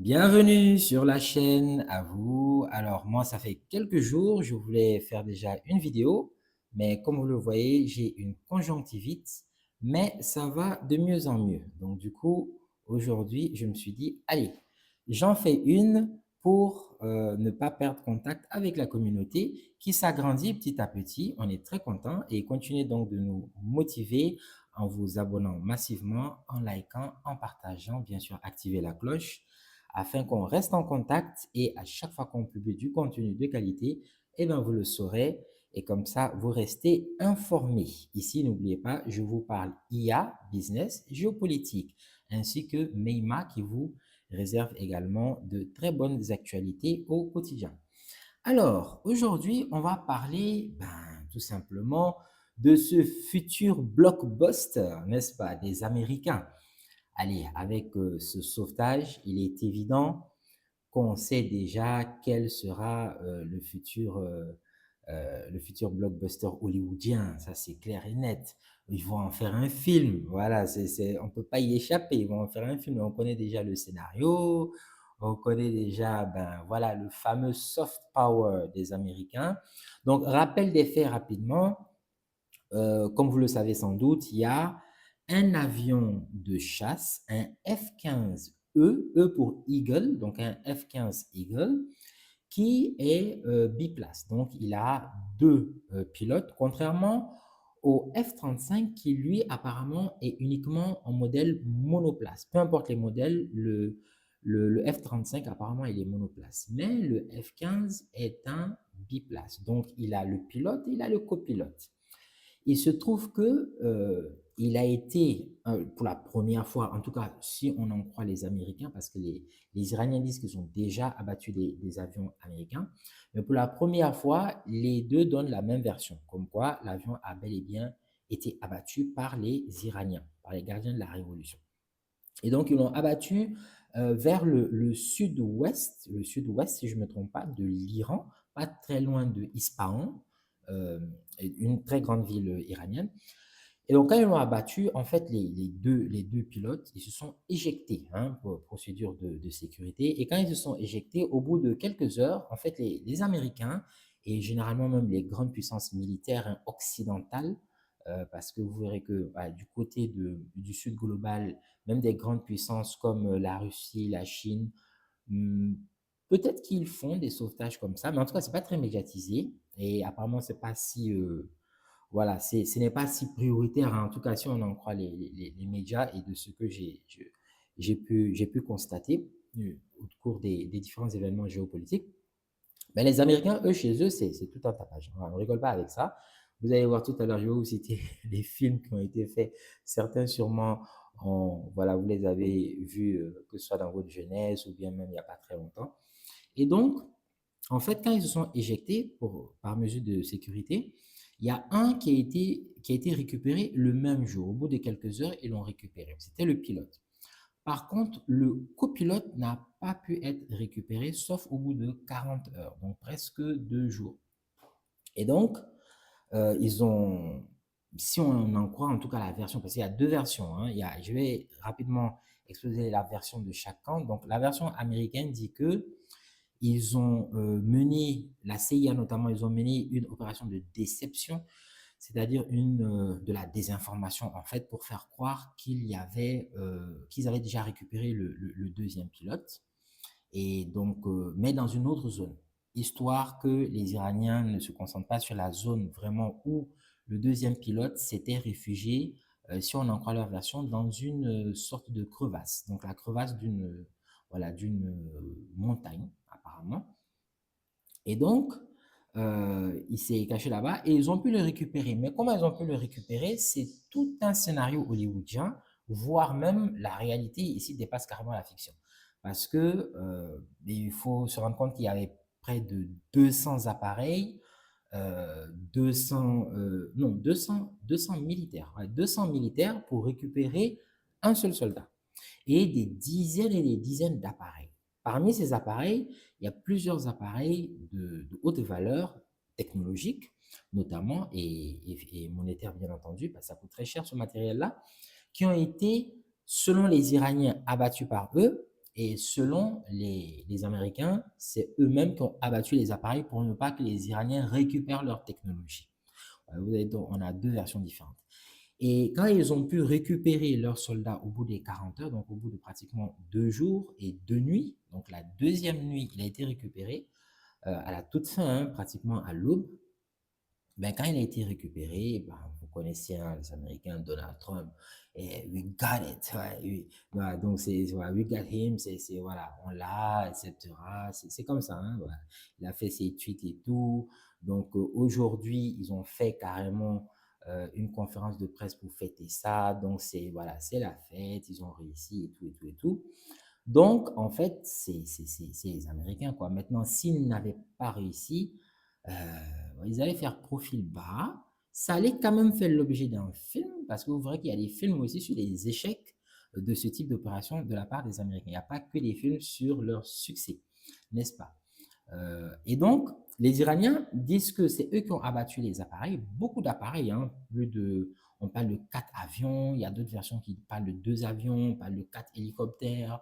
Bienvenue sur la chaîne à vous. Alors moi, ça fait quelques jours, je voulais faire déjà une vidéo, mais comme vous le voyez, j'ai une conjonctivite, mais ça va de mieux en mieux. Donc du coup, aujourd'hui, je me suis dit, allez, j'en fais une pour ne pas perdre contact avec la communauté qui s'agrandit petit à petit. On est très content et continuez donc de nous motiver en vous abonnant massivement, en likant, en partageant, bien sûr, activez la cloche afin qu'on reste en contact et à chaque fois qu'on publie du contenu de qualité, eh bien, vous le saurez et comme ça, vous restez informés. Ici, n'oubliez pas, je vous parle IA, business, géopolitique, ainsi que Meima qui vous réserve également de très bonnes actualités au quotidien. Alors, aujourd'hui, on va parler tout simplement de ce futur blockbuster, n'est-ce pas, des Américains. Allez, avec ce sauvetage, il est évident qu'on sait déjà quel sera le futur blockbuster hollywoodien. Ça, c'est clair et net. Ils vont en faire un film. Voilà, on ne peut pas y échapper. Ils vont en faire un film. On connaît déjà le scénario. On connaît déjà, voilà, le fameux soft power des Américains. Donc, rappel des faits rapidement. Comme vous le savez sans doute, il y a un avion de chasse, un F-15E, E pour Eagle, donc un F-15 Eagle, qui est biplace. Donc, il a deux pilotes, contrairement au F-35 qui, lui, apparemment, est uniquement en modèle monoplace. Peu importe les modèles, le F-35, apparemment, il est monoplace. Mais le F-15 est un biplace. Donc, il a le pilote et il a le copilote. Il se trouve que il a été, pour la première fois, en tout cas si on en croit les Américains, parce que les Iraniens disent qu'ils ont déjà abattu des avions américains, mais pour la première fois, les deux donnent la même version, comme quoi l'avion a bel et bien été abattu par les Iraniens, par les gardiens de la révolution. Et donc, ils l'ont abattu vers le sud-ouest, si je ne me trompe pas, de l'Iran, pas très loin de Ispahan, euh, une très grande ville iranienne. Et donc, quand ils l'ont abattu, en fait, les deux pilotes, ils se sont éjectés, hein, pour procédure de sécurité. Et quand ils se sont éjectés, au bout de quelques heures, en fait, les Américains, et généralement même les grandes puissances militaires hein, occidentales, parce que vous verrez que du côté du sud global, même des grandes puissances comme la Russie, la Chine, hmm, peut-être qu'ils font des sauvetages comme ça, mais en tout cas, c'est pas très médiatisé. Et apparemment, c'est pas si voilà, ce n'est pas si prioritaire, hein, en tout cas si on en croit les médias et de ce que j'ai pu constater au cours des différents événements géopolitiques. Mais les Américains, eux, chez eux, c'est tout un tapage. On ne rigole pas avec ça. Vous allez voir tout à l'heure, je vais vous citer les films qui ont été faits. Certains sûrement, voilà, vous les avez vus, que ce soit dans votre jeunesse ou bien même il n'y a pas très longtemps. Et donc, en fait, quand ils se sont éjectés par mesure de sécurité, il y a un qui a été récupéré le même jour. Au bout de quelques heures, ils l'ont récupéré. C'était le pilote. Par contre, le copilote n'a pas pu être récupéré, sauf au bout de 40 heures, donc presque 2 jours. Et donc, ils ont, si on en croit en tout cas la version, parce qu'il y a deux versions, hein, je vais rapidement exposer la version de chaque camp. Donc, la version américaine dit que ils ont mené, la CIA notamment, ils ont mené une opération de déception, c'est-à-dire de la désinformation en fait, pour faire croire qu'ils avaient déjà récupéré le deuxième pilote, et donc, mais dans une autre zone, histoire que les Iraniens ne se concentrent pas sur la zone vraiment où le deuxième pilote s'était réfugié, si on en croit leur version, dans une sorte de crevasse. Donc la crevasse d'une montagne, apparemment. Et donc, il s'est caché là-bas et ils ont pu le récupérer. Mais comment ils ont pu le récupérer? C'est tout un scénario hollywoodien, voire même la réalité ici dépasse carrément la fiction. Parce que il faut se rendre compte qu'il y avait près de 200 appareils, 200, non, 200 militaires, ouais, 200 militaires pour récupérer un seul soldat et des dizaines d'appareils. Parmi ces appareils, il y a plusieurs appareils de haute valeur technologique, notamment, et monétaire bien entendu, parce que ça coûte très cher ce matériel-là, qui ont été, selon les Iraniens, abattus par eux Et selon les Américains, c'est eux-mêmes qui ont abattu les appareils pour ne pas que les Iraniens récupèrent leur technologie. Vous voyez, donc, on a deux versions différentes. Et quand ils ont pu récupérer leurs soldats au bout des 40 heures, donc au bout de pratiquement 2 jours et 2 nuits, donc la deuxième nuit, il a été récupéré à la toute fin, hein, pratiquement à l'aube. Ben, quand il a été récupéré, ben, vous connaissez hein, les Américains, Donald Trump, et we got it. Ouais, voilà, donc, voilà, we got him, voilà, on l'a, etc. C'est comme ça. Hein, voilà. Il a fait ses tweets et tout. Donc, aujourd'hui, ils ont fait carrément une conférence de presse pour fêter ça. Donc, voilà, c'est la fête. Ils ont réussi et tout, et tout, et tout. Donc, en fait, c'est les Américains, quoi. Maintenant, s'ils n'avaient pas réussi, euh, ils allaient faire profil bas. Ça allait quand même faire l'objet d'un film, parce que vous verrez qu'il y a des films aussi sur les échecs de ce type d'opération de la part des Américains. Il n'y a pas que des films sur leur succès, n'est-ce pas? Et donc, les Iraniens disent que c'est eux qui ont abattu les appareils, beaucoup d'appareils, hein, on parle de 4 avions, il y a d'autres versions qui parlent de 2 avions, on parle de 4 hélicoptères,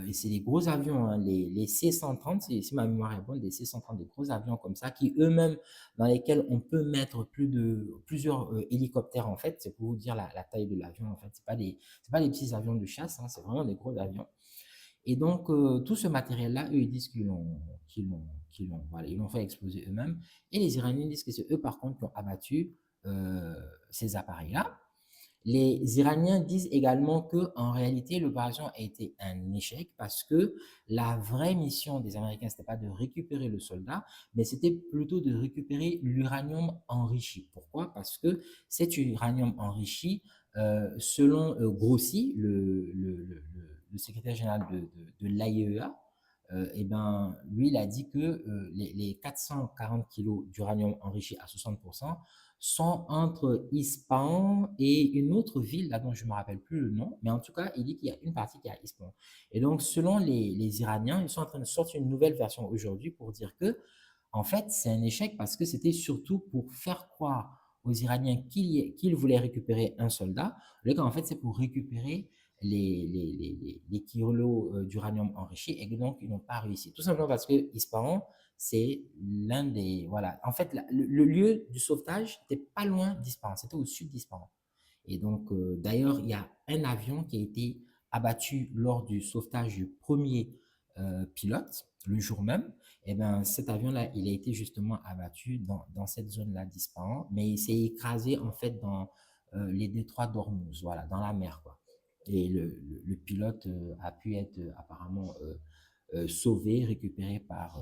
et c'est des gros avions, hein, les C-130, si ma mémoire est bonne, les C-130, des gros avions comme ça, qui eux-mêmes, dans lesquels on peut mettre plusieurs hélicoptères, en fait, c'est pour vous dire la taille de l'avion, en fait, c'est pas des petits avions de chasse, hein, c'est vraiment des gros avions. Et donc, tout ce matériel-là, eux, ils disent voilà, ils l'ont fait exploser eux-mêmes. Et les Iraniens disent que c'est eux, par contre, qui ont abattu euh, ces appareils-là. Les Iraniens disent également que, en réalité, l'opération a été un échec parce que la vraie mission des Américains, c'était pas de récupérer le soldat, mais c'était plutôt de récupérer l'uranium enrichi. Pourquoi? Parce que cet uranium enrichi, selon Grossi, le secrétaire général de l'AIEA, eh ben, lui, il a dit que les 440 kilos d'uranium enrichi à 60% sont entre Ispahan et une autre ville, là dont je ne me rappelle plus le nom, mais en tout cas, il dit qu'il y a une partie qui est à Ispahan. Et donc, selon les Iraniens, ils sont en train de sortir une nouvelle version aujourd'hui pour dire que, en fait, c'est un échec parce que c'était surtout pour faire croire aux Iraniens qu'ils voulaient récupérer un soldat, alors qu'en fait, c'est pour récupérer les kilos d'uranium enrichi et donc ils n'ont pas réussi. Tout simplement parce que Ispahan, c'est l'un des. Voilà. En fait, le lieu du sauvetage n'était pas loin d'Ispahan, c'était au sud d'Ispahan. Et donc, d'ailleurs, il y a un avion qui a été abattu lors du sauvetage du premier pilote, le jour même. Et bien, cet avion-là, il a été justement abattu dans cette zone-là d'Ispahan, mais il s'est écrasé en fait dans les détroits d'Ormuz, voilà, dans la mer, quoi. Et le pilote a pu être apparemment sauvé, récupéré par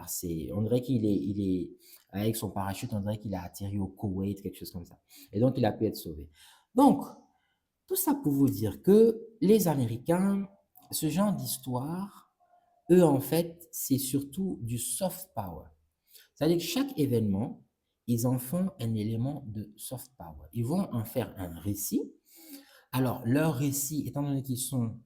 ses. On dirait qu'il est, avec son parachute, on dirait qu'il a atterri au Koweït, quelque chose comme ça. Et donc, il a pu être sauvé. Donc, tout ça pour vous dire que les Américains, ce genre d'histoire, eux, en fait, c'est surtout du soft power. C'est-à-dire que chaque événement, ils en font un élément de soft power. Ils vont en faire un récit. Alors, leur récit, étant donné qu'ils sont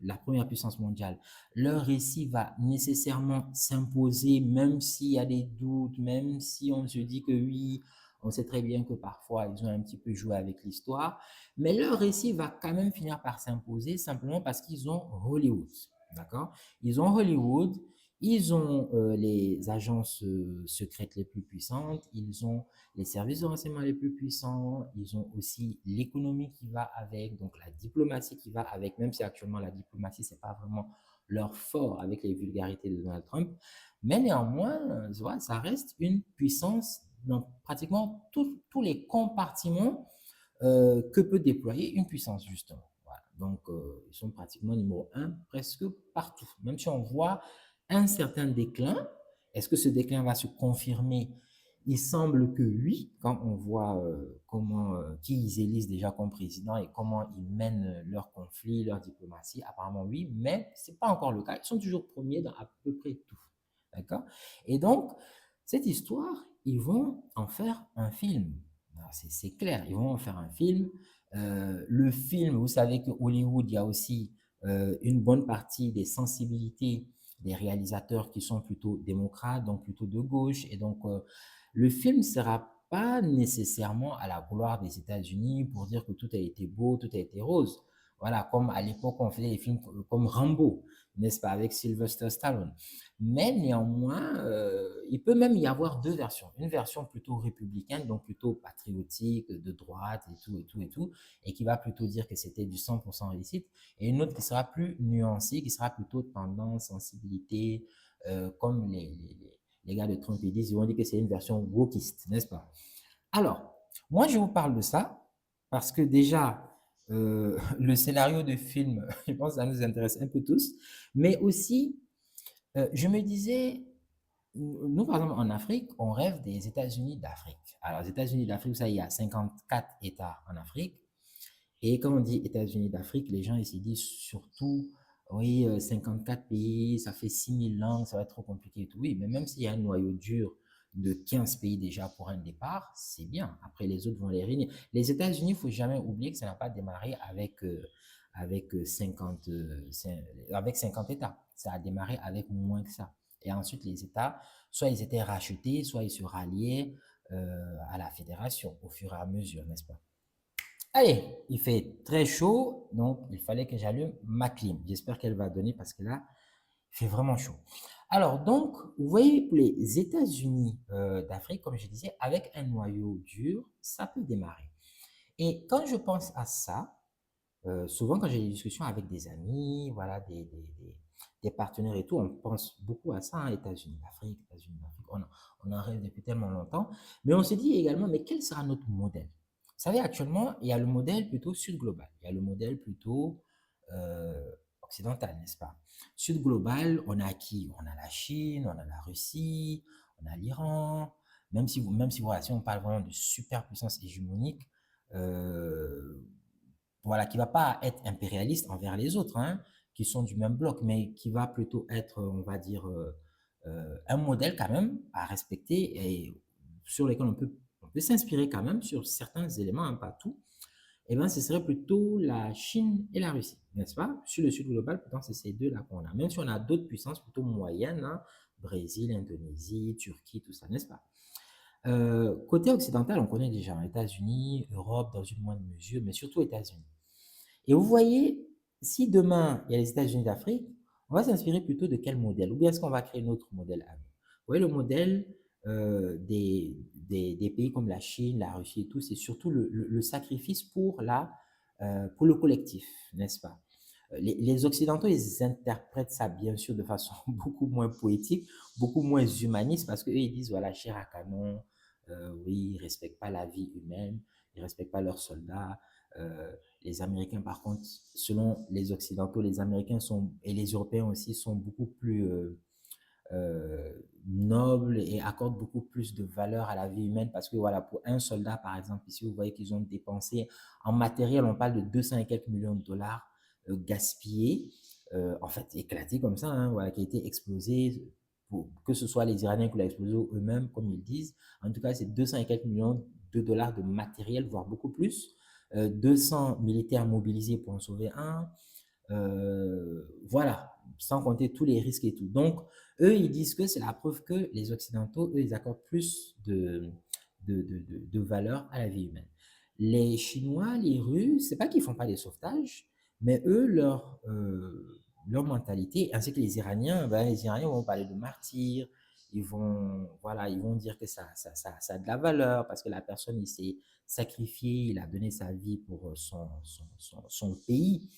la première puissance mondiale, leur récit va nécessairement s'imposer, même s'il y a des doutes, même si on se dit que oui, on sait très bien que parfois ils ont un petit peu joué avec l'histoire, mais leur récit va quand même finir par s'imposer simplement parce qu'ils ont Hollywood, d'accord? Ils ont Hollywood, ils ont les agences secrètes les plus puissantes, ils ont les services de renseignement les plus puissants, ils ont aussi l'économie qui va avec, donc la diplomatie qui va avec, même si actuellement la diplomatie, c'est pas vraiment leur fort avec les vulgarités de Donald Trump, mais néanmoins, ça reste une puissance dans pratiquement tous les compartiments que peut déployer une puissance, justement. Voilà. Donc, ils sont pratiquement numéro un presque partout. Même si on voit un certain déclin, est-ce que ce déclin va se confirmer? Il semble que oui, quand on voit qui ils élisent déjà comme président et comment ils mènent leur conflit, leur diplomatie, apparemment oui, mais ce n'est pas encore le cas. Ils sont toujours premiers dans à peu près tout. D'accord? Et donc, cette histoire, ils vont en faire un film. C'est clair, ils vont en faire un film. Le film, vous savez que Hollywood, il y a aussi une bonne partie des sensibilités des réalisateurs qui sont plutôt démocrates, donc plutôt de gauche. Et donc, le film ne sera pas nécessairement à la gloire des États-Unis pour dire que tout a été beau, tout a été rose. Voilà, comme à l'époque, on faisait des films comme Rambo, n'est-ce pas, avec Sylvester Stallone. Mais néanmoins, il peut même y avoir deux versions. Une version plutôt républicaine, donc plutôt patriotique, de droite et tout, et tout, et tout, et qui va plutôt dire que c'était du 100% réussite, et une autre qui sera plus nuancée, qui sera plutôt tendance, sensibilité, comme les gars de Trump, ils vont dire que c'est une version wokiste, n'est-ce pas? Alors, moi, je vous parle de ça parce que déjà, le scénario de film, je pense que ça nous intéresse un peu tous, mais aussi, je me disais, nous, par exemple, en Afrique, on rêve des États-Unis d'Afrique. Alors, les États-Unis d'Afrique, ça, il y a 54 États en Afrique. Et quand on dit États-Unis d'Afrique, les gens ils se disent surtout, oui, 54 pays, ça fait 6000 langues, ça va être trop compliqué et tout. Oui, mais même s'il y a un noyau dur de 15 pays déjà pour un départ, c'est bien. Après, les autres vont les réunir. Les États-Unis, il ne faut jamais oublier que ça n'a pas démarré avec 50, avec 50 États. Ça a démarré avec moins que ça. Et ensuite, les États, soit ils étaient rachetés, soit ils se ralliaient à la fédération au fur et à mesure, n'est-ce pas? Allez, il fait très chaud, donc il fallait que j'allume ma clim. J'espère qu'elle va donner parce que là, il fait vraiment chaud. Alors, donc, vous voyez, pour les États-Unis d'Afrique, comme je disais, avec un noyau dur, ça peut démarrer. Et quand je pense à ça, souvent quand j'ai des discussions avec des amis, voilà, des partenaires et tout, on pense beaucoup à ça, hein, États-Unis d'Afrique, États-Unis d'Afrique. On en rêve depuis tellement longtemps. Mais on se dit également, mais quel sera notre modèle? Vous savez, actuellement, il y a le modèle plutôt sud global. Il y a le modèle plutôt occidental, n'est-ce pas? Sud global, on a qui? On a la Chine, on a la Russie, on a l'Iran. Même si, voilà, si on parle vraiment de superpuissance hégémonique, euh, voilà, qui va pas être impérialiste envers les autres, hein, qui sont du même bloc, mais qui va plutôt être, on va dire, un modèle quand même à respecter et sur lesquels on peut s'inspirer quand même sur certains éléments, hein, pas tout. Eh bien, ce serait plutôt la Chine et la Russie, n'est-ce pas? Sur le sud global, pourtant, c'est ces deux-là qu'on a. Même si on a d'autres puissances plutôt moyennes, hein, Brésil, Indonésie, Turquie, tout ça, n'est-ce pas? Côté occidental, on connaît déjà hein, États-Unis, Europe dans une moindre mesure, mais surtout États-Unis. Et vous voyez, si demain, il y a les États-Unis d'Afrique, on va s'inspirer plutôt de quel modèle? Ou bien est-ce qu'on va créer notre modèle à nous? Vous voyez, le modèle des pays comme la Chine, la Russie et tout, c'est surtout le sacrifice pour le collectif, n'est-ce pas? Les Occidentaux, ils interprètent ça bien sûr de façon beaucoup moins poétique, beaucoup moins humaniste, parce qu'eux, ils disent, voilà, chair à canon, oui, ils ne respectent pas la vie humaine, ils ne respectent pas leurs soldats. Les Américains, par contre, selon les Occidentaux, les Américains et les Européens aussi sont beaucoup plus nobles et accordent beaucoup plus de valeur à la vie humaine parce que voilà, pour un soldat, par exemple, ici, vous voyez qu'ils ont dépensé en matériel, on parle de 200 et quelques millions de dollars gaspillés, en fait, éclatés comme ça, hein, voilà, qui a été explosé, que ce soit les Iraniens qui l'ont explosé eux-mêmes, comme ils disent. En tout cas, c'est 200 et quelques millions de dollars de matériel, voire beaucoup plus. 200 militaires mobilisés pour en sauver un. Voilà, sans compter tous les risques et tout. Donc, eux, ils disent que c'est la preuve que les Occidentaux, eux, ils accordent plus de valeur à la vie humaine. Les Chinois, les Russes, c'est pas qu'ils font pas des sauvetages, mais eux, leur mentalité, ainsi que les Iraniens, ben, les Iraniens vont parler de martyrs, voilà, ils vont dire que ça a de la valeur parce que la personne, il s'est sacrifié, il a donné sa vie pour son pays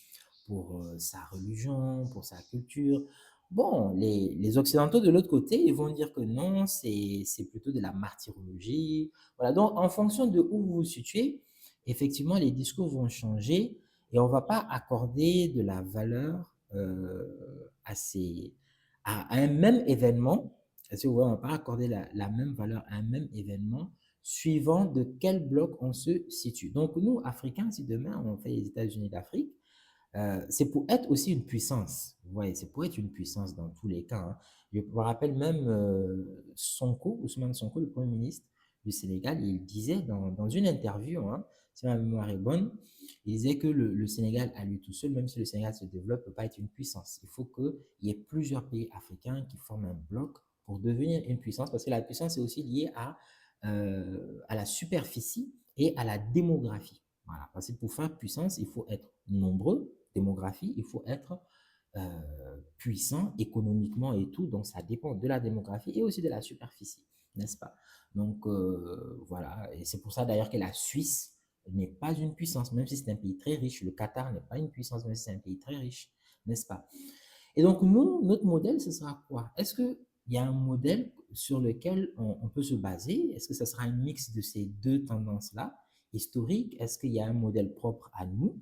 pour sa religion, pour sa culture. Bon, les Occidentaux de l'autre côté, ils vont dire que non, c'est plutôt de la martyrologie. Voilà, donc en fonction de où vous vous situez, effectivement, les discours vont changer et on ne va pas accorder de la valeur à un même événement. Parce que, ouais, on ne va pas accorder la même valeur à un même événement suivant de quel bloc on se situe. Donc, nous, Africains, si demain on fait les États-Unis d'Afrique, c'est pour être aussi une puissance. Vous voyez, c'est pour être une puissance dans tous les cas, hein. Je me rappelle même Sonko, Ousmane Sonko, le Premier ministre du Sénégal, il disait dans une interview, hein, si ma mémoire est bonne, il disait que le Sénégal à lui tout seul, même si le Sénégal se développe, ne peut pas être une puissance. Il faut qu'il y ait plusieurs pays africains qui forment un bloc pour devenir une puissance, parce que la puissance est aussi liée à la superficie et à la démographie. Voilà, parce que pour faire puissance, il faut être nombreux, démographie, il faut être puissant économiquement et tout. Donc, ça dépend de la démographie et aussi de la superficie, n'est-ce pas? Donc, voilà. Et c'est pour ça d'ailleurs que la Suisse n'est pas une puissance, même si c'est un pays très riche. Le Qatar n'est pas une puissance, même si c'est un pays très riche, n'est-ce pas? Et donc, nous, notre modèle, ce sera quoi? Est-ce qu'il y a un modèle sur lequel on peut se baser? Est-ce que ce sera un mix de ces deux tendances-là, historiques? Est-ce qu'il y a un modèle propre à nous?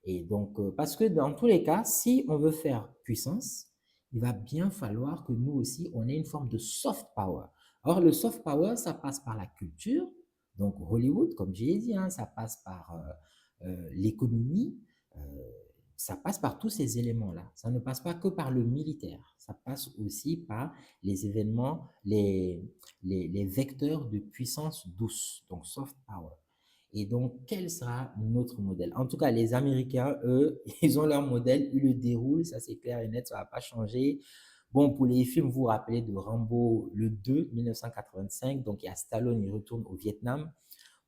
Et donc, parce que dans tous les cas, si on veut faire puissance, il va bien falloir que nous aussi, on ait une forme de soft power. Or, le soft power, ça passe par la culture, donc Hollywood, comme j'ai dit, hein, ça passe par l'économie, euh, ça passe par tous ces éléments-là. Ça ne passe pas que par le militaire, ça passe aussi par les événements, les vecteurs de puissance douce, donc soft power. Et donc, quel sera notre modèle? En tout cas, les Américains, eux, ils ont leur modèle, ils le déroulent, ça c'est clair et net, ça ne va pas changer. Bon, pour les films, vous vous rappelez de Rambo le 2, 1985, donc il y a Stallone, il retourne au Vietnam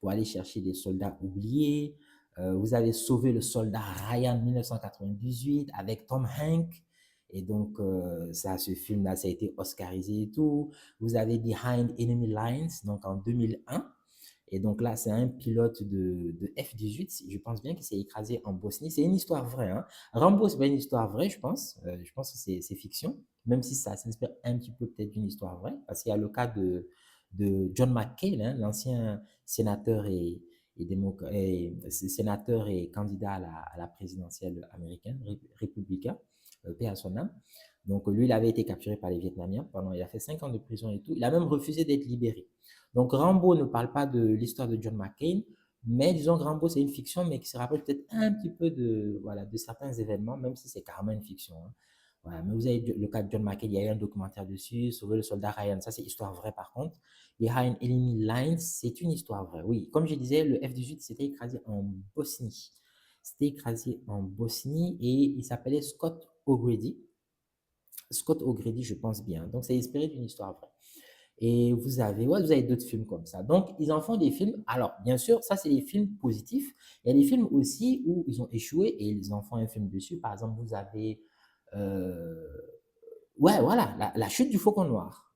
pour aller chercher des soldats oubliés. Vous avez Sauvé le soldat Ryan 1998 avec Tom Hanks. Et donc, ça, ce film-là, ça a été oscarisé et tout. Vous avez Behind Enemy Lines, donc en 2001. Et donc là, c'est un pilote de F-18, je pense bien qu'il s'est écrasé en Bosnie. C'est une histoire vraie, hein. Rambo, c'est pas une histoire vraie, je pense. Je pense que c'est fiction, même si ça s'inspire un petit peu peut-être d'une histoire vraie, parce qu'il y a le cas de John McCain, hein, l'ancien sénateur sénateur et candidat à la présidentielle américaine, républicain, paix à son âme. Donc lui, il avait été capturé par les Vietnamiens pendant, il a fait 5 ans de prison et tout. Il a même refusé d'être libéré. Donc Rambo ne parle pas de l'histoire de John McCain, mais disons que Rambo c'est une fiction, mais qui se rappelle peut-être un petit peu de, voilà, de certains événements, même si c'est carrément une fiction, hein. Voilà. Mais vous avez le cas de John McCain, il y a eu un documentaire dessus, Sauver le soldat Ryan, ça c'est histoire vraie par contre. Behind Enemy Lines, c'est une histoire vraie. Oui, comme je disais, le F-18 s'était écrasé en Bosnie. C'était écrasé en Bosnie et il s'appelait Scott O'Grady. Scott O'Grady, je pense bien. Donc c'est inspiré d'une histoire vraie. Et ouais, vous avez d'autres films comme ça. Donc, ils en font des films. Alors, bien sûr, ça, c'est des films positifs. Il y a des films aussi où ils ont échoué et ils en font un film dessus. Par exemple, vous avez, euh, ouais, voilà, la chute du Faucon Noir.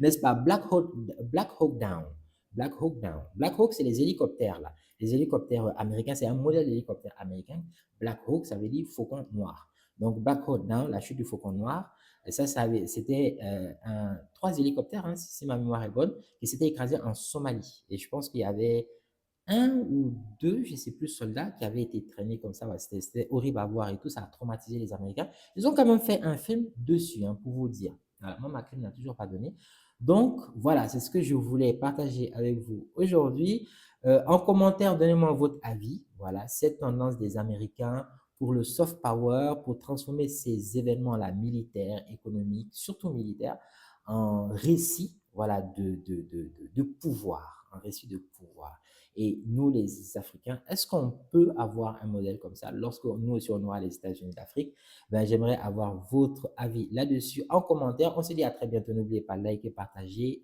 N'est-ce pas? Black Hawk Down. Black Hawk Down. Black Hawk, c'est les hélicoptères, là. Les hélicoptères américains, c'est un modèle d'hélicoptère américain. Black Hawk, ça veut dire Faucon Noir. Donc, Black Hawk Down, la chute du Faucon Noir. Et ça c'était trois hélicoptères, hein, si ma mémoire est bonne, qui s'étaient écrasés en Somalie. Et je pense qu'il y avait un ou deux, je ne sais plus, soldats qui avaient été traînés comme ça. Ouais, c'était horrible à voir et tout, ça a traumatisé les Américains. Ils ont quand même fait un film dessus, hein, pour vous dire. Voilà, moi, ma crime n'a toujours pas donné. Donc, voilà, c'est ce que je voulais partager avec vous aujourd'hui. En commentaire, donnez-moi votre avis. Voilà, cette tendance des Américains pour le soft power, pour transformer ces événements-là militaires, économiques, surtout militaires, en récit, voilà, de pouvoir, un récit de pouvoir. Et nous, les Africains, est-ce qu'on peut avoir un modèle comme ça lorsque nous aussi on aura les États-Unis d'Afrique? Ben, j'aimerais avoir votre avis là-dessus en commentaire. On se dit à très bientôt. N'oubliez pas de liker, partager,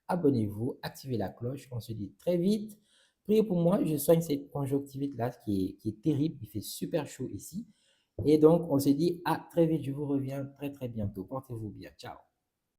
abonnez-vous, activez la cloche. On se dit très vite. Priez pour moi, je soigne cette conjonctivite-là qui est terrible. Il fait super chaud ici. Et donc, on se dit à très vite. Je vous reviens très, très bientôt. Portez-vous bien. Ciao.